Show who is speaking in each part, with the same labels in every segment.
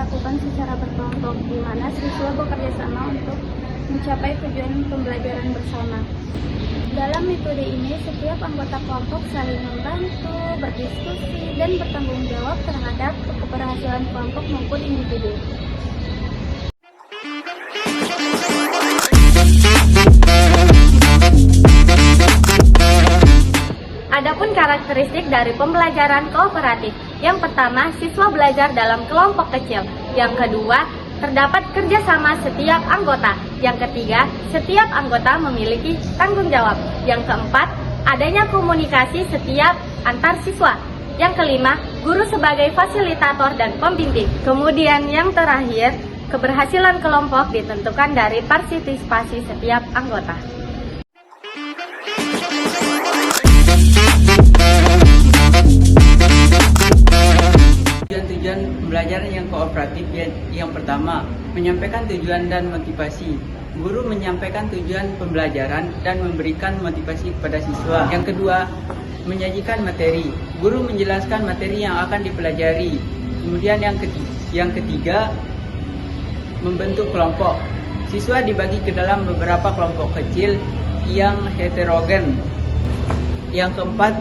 Speaker 1: dilakukan secara berkelompok, di mana siswa bekerja sama untuk mencapai tujuan pembelajaran bersama. Dalam metode ini, setiap anggota kelompok saling membantu, berdiskusi, dan bertanggung jawab terhadap keberhasilan kelompok maupun individu. Adapun karakteristik dari pembelajaran kooperatif. Yang pertama, siswa belajar dalam kelompok kecil. Yang kedua, terdapat kerjasama setiap anggota. Yang ketiga, setiap anggota memiliki tanggung jawab. Yang keempat, adanya komunikasi setiap antar siswa. Yang kelima, guru sebagai fasilitator dan pembimbing. Kemudian yang terakhir, keberhasilan kelompok ditentukan dari partisipasi setiap anggota.
Speaker 2: Tujuan pembelajaran yang kooperatif yang pertama, menyampaikan tujuan dan motivasi. Guru menyampaikan tujuan pembelajaran dan memberikan motivasi kepada siswa. Yang kedua, menyajikan materi. Guru menjelaskan materi yang akan dipelajari. Kemudian yang ketiga, membentuk kelompok. Siswa dibagi ke dalam beberapa kelompok kecil yang heterogen. Yang keempat,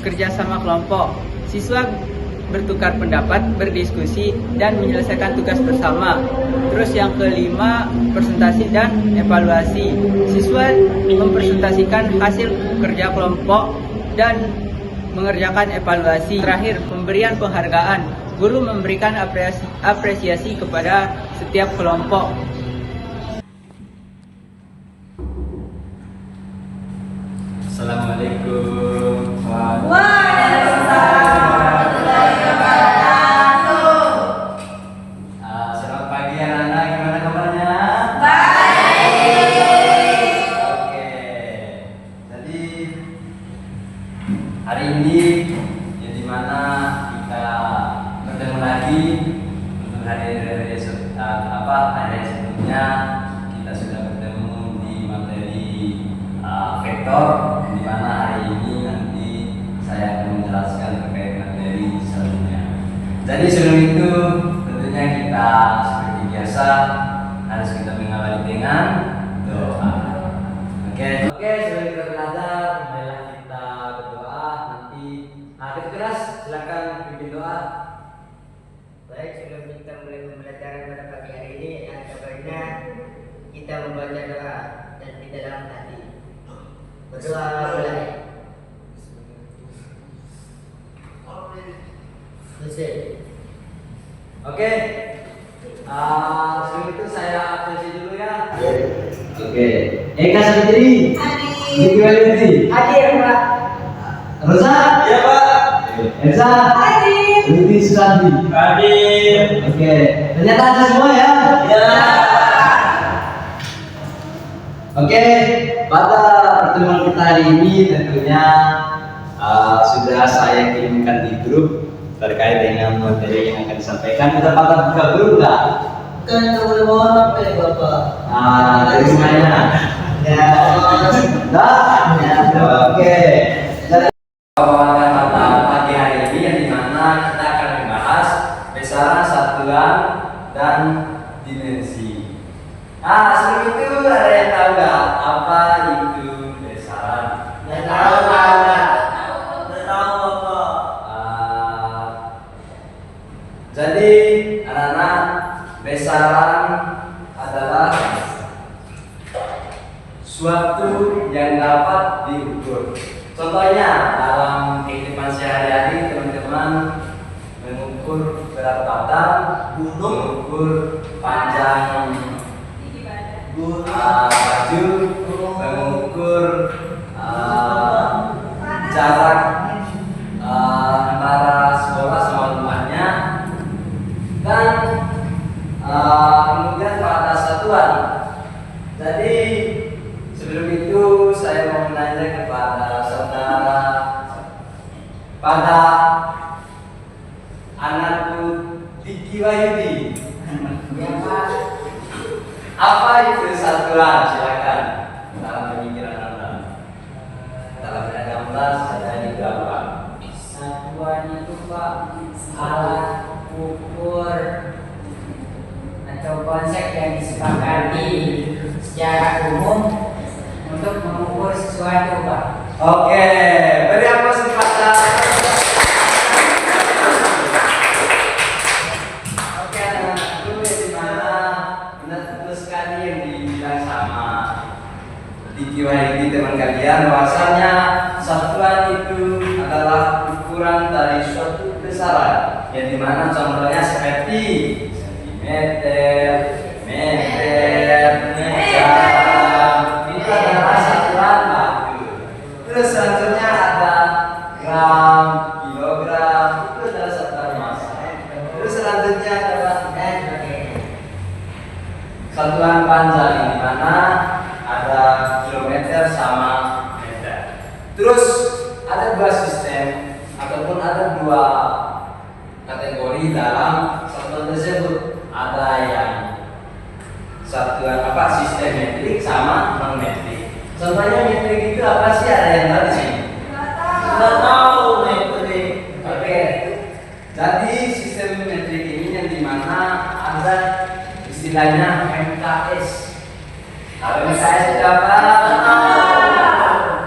Speaker 2: kerjasama kelompok. Siswa bertukar pendapat, berdiskusi, dan menyelesaikan tugas bersama. Terus yang kelima, presentasi dan evaluasi. Siswa mempresentasikan hasil kerja kelompok dan mengerjakan evaluasi. Terakhir, pemberian penghargaan. Guru memberikan apresiasi kepada setiap kelompok.
Speaker 3: Assalamualaikum. Selamat pagi anak-anak, gimana kabarnya? Baik. Oke. Jadi hari ini ya dimana kita bertemu lagi untuk hari sebelumnya kita sudah bertemu di materi vektor, di mana hari ini nanti saya akan menjelaskan terkait materi selanjutnya. Jadi sebelum itu tentunya kita seperti biasa harus kita mengawali dengan doa. Oke, sebelum kita belajar, marilah kita berdoa. Nanti akhir keras silakan pimpin doa.
Speaker 4: Baik, sebelum kita mulai pembelajaran pada pagi hari ini, yang sebaiknya kita membaca doa dan di dalam hati. Berdoa mulai. Selesai.
Speaker 3: Oke. Sebelum itu saya absensi dulu ya. Oke. Eka Santri. Hadir. Diki Wahyudi.
Speaker 4: Hadir, Pak.
Speaker 3: Rosa. Ya, Pak. Elsa.
Speaker 4: Hadir.
Speaker 3: Liti Susanti. Hadir. Oke. Ternyata ada semua ya. Ya. Oke. Pada pertemuan kita hari ini tentunya sudah saya kirimkan di grup terkait dengan materi yang akan disampaikan. Kita pada buka dulu nggak?
Speaker 4: Kan boleh mohon apa ya Bapak?
Speaker 3: Dari semuanya. Ya. Dah. Ya. Oke. Jadi pada pagi hari ini yang dimana kita akan membahas besaran, satuan, dan dimensi. Sebelum itu ada yang tahu nggak apa itu besaran?
Speaker 4: Nggak tahu, Pak.
Speaker 3: Nggak tahu Bapak. Jadi anak-anak, besaran adalah suatu yang dapat diukur. Contohnya dalam kehidupan sehari-hari teman-teman mengukur berat badan, mengukur panjang baju, mengukur jarak antara sekolah sama rumahnya, dan kemudian pada satuan. Jadi sebelum itu saya mau menanya kepada saudara, pada anakku Diki Wahyudi.
Speaker 4: Ya, Pak.
Speaker 3: Apa itu satuan? Silakan dalam pemikiran Anda. Dalam pemikiran Anda saya di berapa?
Speaker 4: Satuan itu Pak alat ukur atau konsep yang disepakati secara umum untuk mengukur sesuatu, Pak.
Speaker 3: Oke, beri aplaus kepada Oke, anak-anakku, di mana benar betul sekali yang dibilang sama Diki Wahyudi teman kalian, bahwasanya satuan itu adalah ukuran dari suatu besaran, yang dimana contohnya seperti sentimeter, meter, jam, itu adalah satuan waktu. Terus selanjutnya ada gram, kilogram, itu adalah satuan massa. Terus selanjutnya adalah satuan panjang, yang dimana ada kilometer sama meter. Terus ada dua sistem ataupun ada dua kategori dalam satuan tersebut. Ada yang satuan sistem metrik sama non metrik. Contohnya metrik itu apa sih? Ada yang tahu sih? Tidak tahu metrik. Oke. Jadi sistem metrik ini yang dimana ada istilahnya MKS. Kalau MKS itu apa?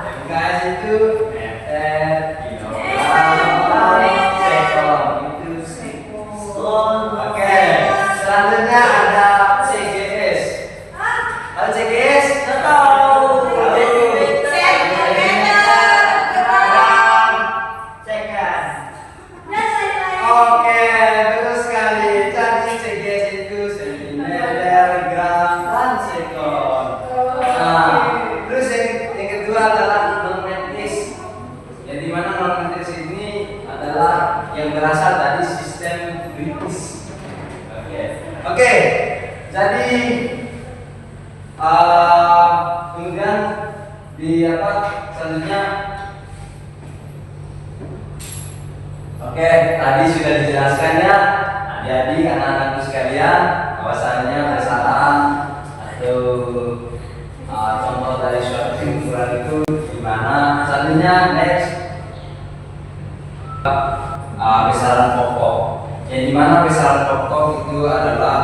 Speaker 3: MKS itu meter, kilogram, sekon. Itu sekon. Oke. Selanjutnya ada CGS. Ada CGS? Tidak tahu. Oke, betul sekali. Jadi CGS itu sentimeter, gram, dan sekon. Nah, terus yang kedua adalah non-metris. Yang dimana non-metris ini adalah yang berasal dari sistem British. Oke. Jadi kemudian di selanjutnya. Oke, tadi sudah dijelaskan ya, adik-adik, anak-anakku sekalian, bahwasanya besaran atau contoh dari suatu ukuran itu gimana. Selanjutnya next besaran pokok, yang dimana besaran pokok itu adalah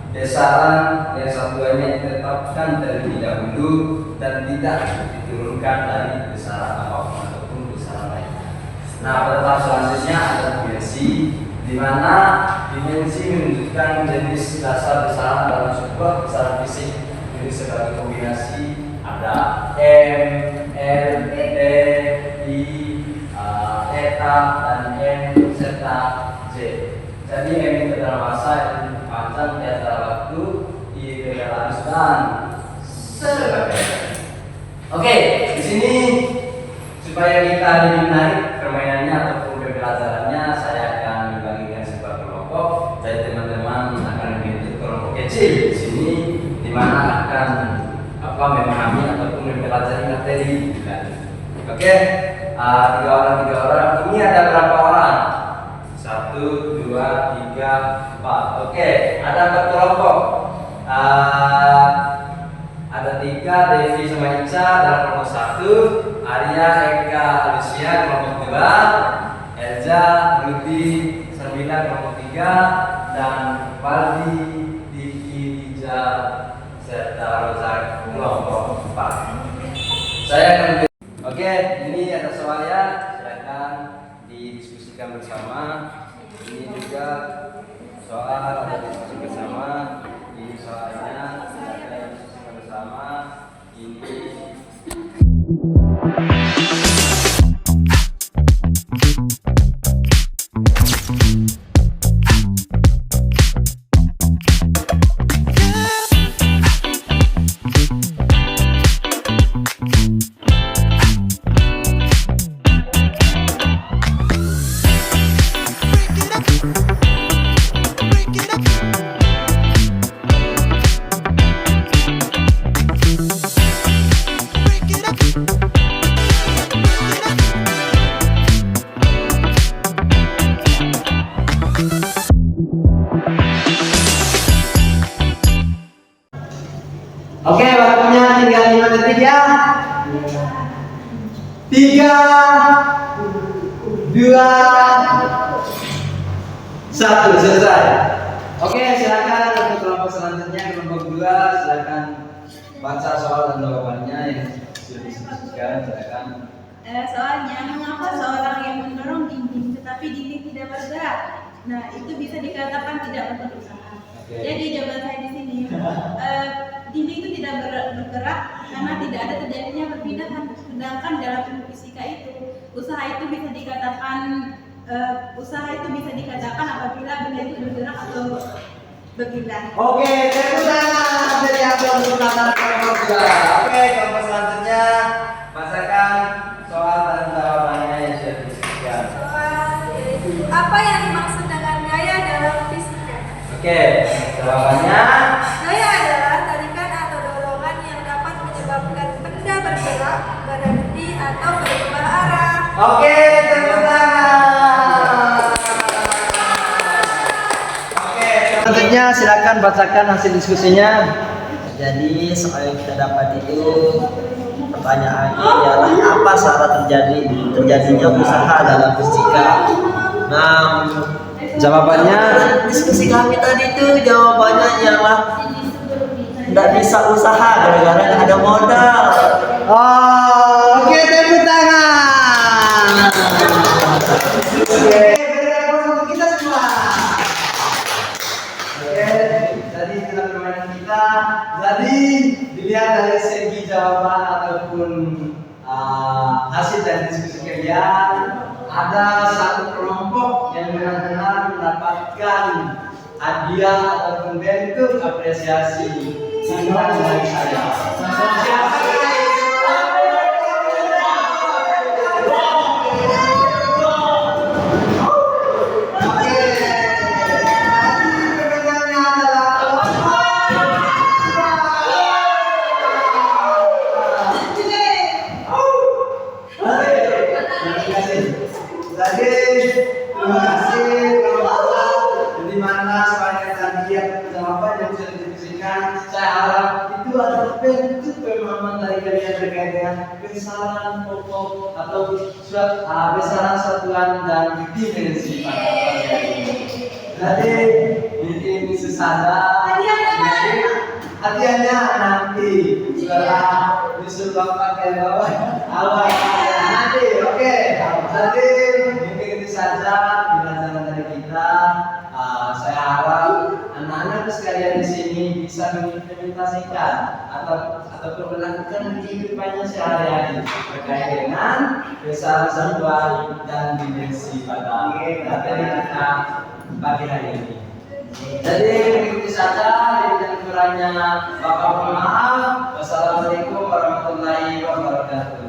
Speaker 3: besaran yang satuannya ditetapkan terlebih dahulu dan tidak diturunkan dari besaran apapun ataupun besaran lain. Nah, pada tahap selanjutnya ada dimensi, di mana dimensi menunjukkan jenis dasar besaran dalam sebuah besaran fisik. Jadi sebagai kombinasi ada M, L, D, I, theta, dan N serta J. Jadi M itu adalah massa, yang panjang, T adalah waktu, I adalah arus dan sebagainya. Oke, di sini supaya kita lebih menarik permainannya ataupun pembelajarannya, saya akan membagikan sebuah kelompok. Jadi teman-teman akan membentuk kelompok kecil di sini, di mana akan memahami ataupun mempelajari materi. Oke, tiga orang. Ini ada berapa orang? 1, 2, 3, 4. Oke, ada 4 kelompok. Ada 3, Devi sama Ica dalam kelompok 1, Arya, Eka, Alicia kelompok 2, Elza, Rudy, Sarmila kelompok 3, dan Waldi, Diki, Ija, serta Rozak kelompok 4. Saya akan Oke, ini ada soalnya, silakan didiskusikan bersama. Ini juga soal ada diskusi bersama. Ini soalnya silakan didiskusikan bersama. Ini Oke, waktunya tinggal 5 detik ya. 3, 2, 1. 1, selesai. Oke, silakan untuk kelompok selanjutnya, kelompok 2, silakan baca soal dan jawabannya yang sudah diskusikan. Silakan.
Speaker 5: Soalnya, mengapa seorang yang mendorong dinding tetapi dinding tidak bergerak? Nah, itu bisa dikatakan tidak berusaha.
Speaker 3: Oke.
Speaker 5: Jadi jawaban saya di sini, dinding itu tidak bergerak karena tidak ada terjadinya perpindahan. Sedangkan dalam ilmu fisika itu, usaha itu bisa dikatakan apabila benda itu bergerak atau berpindah.
Speaker 3: Oke, tepuk tangan dari Abang untuk pelaksanaan kelompok 2. Oke, kelompok selanjutnya bacakan soal dan jawabannya yang sudah diskusikan.
Speaker 6: Apa yang dimaksud dengan gaya dalam fisika?
Speaker 3: Oke, jawabannya.
Speaker 6: Gaya adalah tarikan atau dorongan yang dapat menyebabkan benda bergerak, berhenti, atau berubah arah.
Speaker 3: Oke, tepuk tangan. Oke, selanjutnya silakan bacakan hasil diskusinya.
Speaker 4: Jadi soal yang kita dapat itu pertanyaannya ialah apa syarat terjadinya usaha dalam fisika. Nah,
Speaker 3: Jawabannya
Speaker 4: diskusi kami tadi itu jawabannya ialah tidak bisa usaha gara-gara nggak ada modal.
Speaker 3: oke, tepuk tangan. Oke, beri aplaus untuk kita semua. Oke, jadi itulah permainan kita. Jadi dilihat dari segi jawaban ataupun hasil dari diskusi kalian, ada satu kelompok yang benar-benar mendapatkan hadiah ataupun bentuk apresiasi dari saya. Bentuk pemahaman dari kalian terkait dengan besaran pokok atau besaran satuan dan dimensi pada pelajaran ini. Jadi ini saja. Hadiahnya nanti setelah disuruh pakai bawah awal nanti. Oke. Jadi mungkin itu saja pelajaran dari kita. Saya harap anak-anak sekalian di sini bisa mengimplementasikan atau melakukan kehidupannya sehari-hari terkait dengan besaran satuan dan dimensi pada materi kita pagi hari ini. Jadi begitu saja, dan kurangnya Bapak mohon maaf. Wassalamualaikum warahmatullahi wabarakatuh.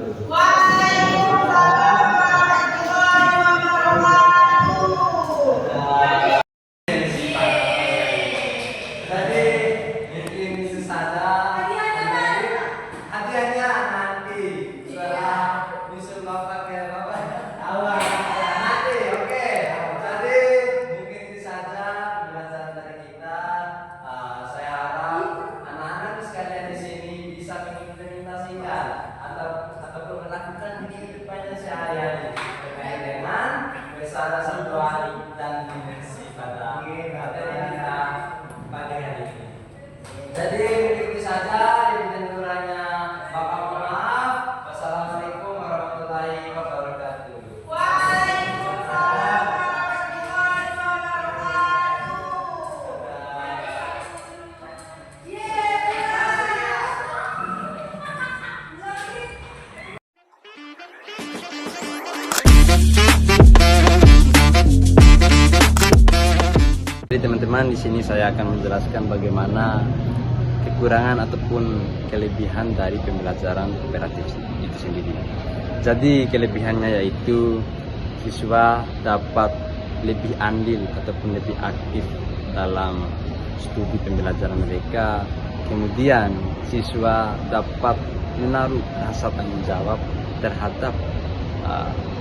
Speaker 3: Jadi begitu saja, dan kurangnya Bapak mohon maaf. Wassalamualaikum warahmatullahi wabarakatuh.
Speaker 6: Waalaikumsalam warahmatullahi wabarakatuh.
Speaker 2: Jadi teman-teman, di sini saya akan menjelaskan bagaimana kekurangan ataupun kelebihan dari pembelajaran kooperatif itu sendiri. Jadi kelebihannya yaitu siswa dapat lebih andil ataupun lebih aktif dalam studi pembelajaran mereka. Kemudian siswa dapat menaruh rasa tanggung jawab terhadap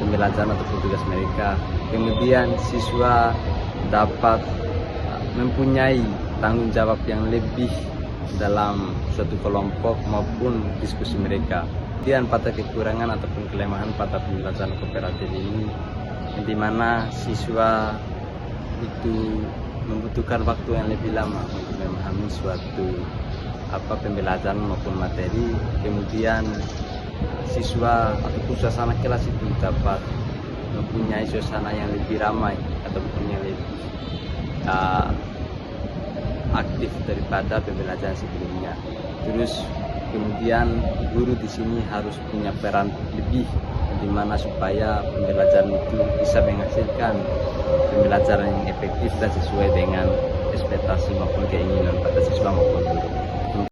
Speaker 2: pembelajaran ataupun tugas mereka. Kemudian siswa dapat mempunyai tanggung jawab yang lebih dalam suatu kelompok maupun diskusi mereka. Kemudian pada kekurangan ataupun kelemahan pada pembelajaran kooperatif ini, di mana siswa
Speaker 7: itu membutuhkan waktu yang lebih lama untuk memahami suatu pembelajaran maupun materi, kemudian siswa ataupun suasana kelas itu dapat mempunyai suasana yang lebih ramai ataupun yang lebih aktif daripada pembelajaran sebelumnya. Terus kemudian guru di sini harus punya peran lebih, di mana supaya pembelajaran itu bisa menghasilkan pembelajaran yang efektif dan sesuai dengan ekspektasi maupun keinginan pada siswa maupun guru.